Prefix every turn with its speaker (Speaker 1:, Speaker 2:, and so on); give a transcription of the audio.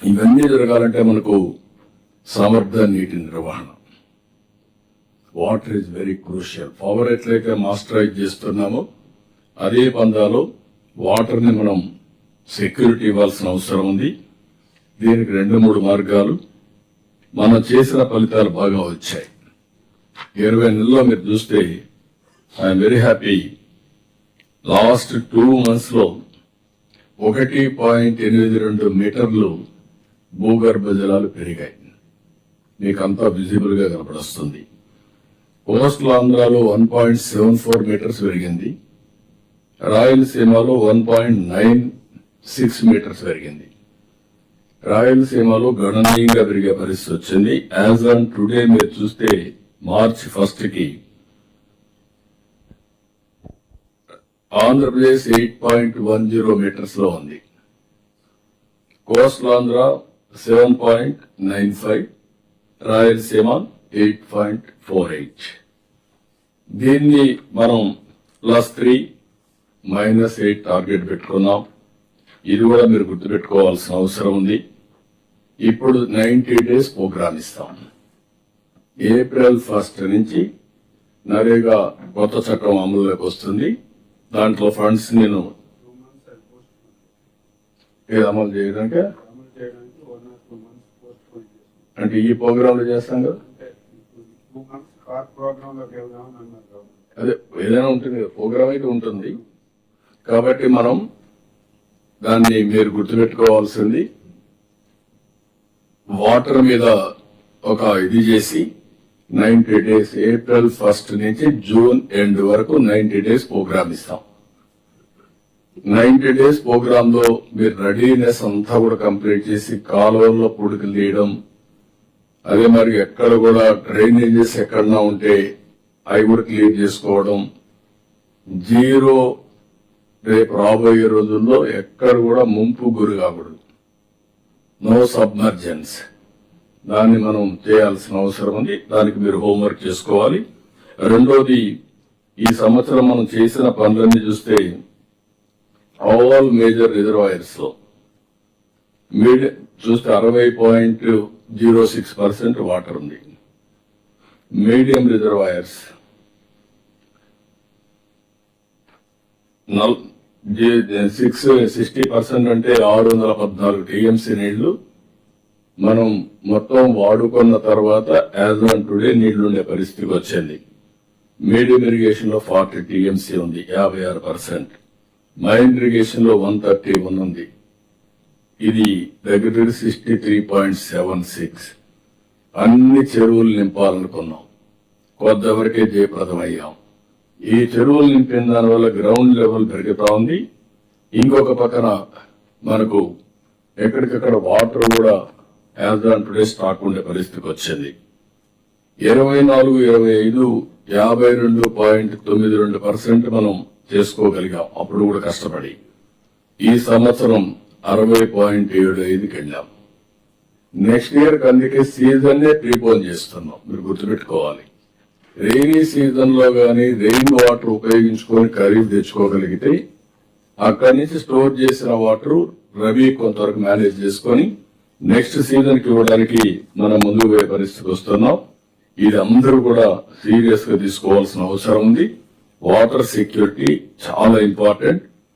Speaker 1: ఇవన్నీ జరగాలంటే మనకు సమర్థ నీటి నిర్వహణ, water is very crucial. Power ఎట్లయితే మాస్టరైజ్ చేస్తున్నామో అదే పందాలో వాటర్ ని మనం సెక్యూరిటీ ఇవ్వాల్సిన అవసరం ఉంది. దీనికి 2-3 మార్గాలు. మనం చేసిన ఫలితాలు బాగా వచ్చాయి. 20 నెలల్లో మీరు చూస్తే I'm very happy. Last 2 months లో 1.82 మీటర్లు భూగర్భ జలాలు పెరిగాయి. మీకు అంతా విజిబుల్ గా కనపడుస్తుంది. కోస్టల్ ఆంధ్రాలో 1.74 మీటర్స్ పెరిగింది. రాయలసీమలో 1.96 మీటర్స్ పెరిగింది. రాయలసీమలో గణనీయంగా పెరిగే పరిస్థితి వచ్చింది. యాజ్ ఆన్ టుడే మీరు చూస్తే March 1 కి ఆంధ్రప్రదేశ్ 8.10 మీటర్స్ లో ఉంది. కోస్టల్ ఆంధ్ర 7.95, రాయలసీమ 8.48. దీన్ని మనం +3 -8 టార్గెట్ పెట్టుకున్నాం. ఇది కూడా మీరు గుర్తుపెట్టుకోవాల్సిన అవసరం ఉంది. ఇప్పుడు 90 days ప్రోగ్రామ్ ఇస్తాం. April 1 నుంచి నరేగా కొత్త చట్టం అమలులోకి వస్తుంది. దాంట్లో ఫండ్స్ నేను అమలు చేయడానికి అంటే ఈ ప్రోగ్రామ్ లో చేస్తాం కదా, అదే ఏదైనా ఉంటుంది కదా, ప్రోగ్రామ్ అయితే ఉంటుంది. కాబట్టి మనం దాన్ని మీరు గుర్తుపెట్టుకోవాల్సింది వాటర్ మీద ఒక ఇది చేసి 90 days April 1 నుంచి June end వరకు 90 days ప్రోగ్రామ్ ఇస్తాం. 90 days ప్రోగ్రామ్ లో మీరు రెడీనెస్ అంతా కూడా కంప్లీట్ చేసి కాలువల్లో పుడుకులు తీయడం, అదే మరి ఎక్కడ కూడా డ్రైనేజెస్ ఎక్కడన్నా ఉంటే అవి కూడా క్లియర్ చేసుకోవడం. జీరో రేపు రాబోయే రోజుల్లో ఎక్కడ కూడా ముంపు గురి కాకూడదు. No submergence. దాన్ని మనం చేయాల్సిన అవసరం ఉంది. దానికి మీరు హోంవర్క్ చేసుకోవాలి. రెండోది, ఈ సంవత్సరం మనం చేసిన పనులన్నీ చూస్తే ఆల్ మేజర్ రిజర్వాయర్స్ లో చూస్తే 60.06% వాటర్ ఉంది. మీడియం రిజర్వాయర్స్ 60% అంటే 614 టీఎంసీ నీళ్లు మనం మొత్తం వాడుకున్న తర్వాత యాజ్ ఆన్ టుడే నీళ్లుండే పరిస్థితికి వచ్చింది. మీడియం ఇరిగేషన్ లో 40 టీఎంసీ ఉంది, 56%. మైన్ ఇరిగేషన్ లో 131 ఉంది. ఇది దగ్గర 63.76. అన్ని చెరువులు నింపాలనుకున్నాం, కొంతవరకే జయప్రదమయ్యాం. ఈ చెరువులు నింపిన దానివల్ల గ్రౌండ్ లెవెల్ పెరుగుతా ఉంది. ఇంకొక పక్కన మనకు ఎక్కడికక్కడ వాటర్ కూడా యాజ్ ఆన్ టుడే స్టాక్ ఉండే పరిస్థితికి వచ్చింది. 24, 25, 52.92% మనం చేసుకోగలిగాం అప్పుడు కూడా కష్టపడి. ఈ సంవత్సరం 60.75కి వెళ్ళాం. నెక్స్ట్ ఇయర్ అందుకే సీజన్ నే ప్రీపోన్ చేస్తున్నాం. మీరు గుర్తుపెట్టుకోవాలి, రెయినీ సీజన్ లో గానీ రెయిన్ వాటర్ ఉపయోగించుకొని ఖరీదు తెచ్చుకోగలిగితే అక్కడి నుంచి స్టోర్ చేసిన వాటర్ రబీ కొంతవరకు మేనేజ్ చేసుకొని నెక్స్ట్ సీజన్ కి ఇవ్వడానికి మనం ముందుకు పోయే పరిస్థితికి వస్తున్నాం. ఇది అందరూ కూడా సీరియస్ గా తీసుకోవాల్సిన అవసరం ఉంది. వాటర్ సెక్యూరిటీ చాలా ఇంపార్టెంట్.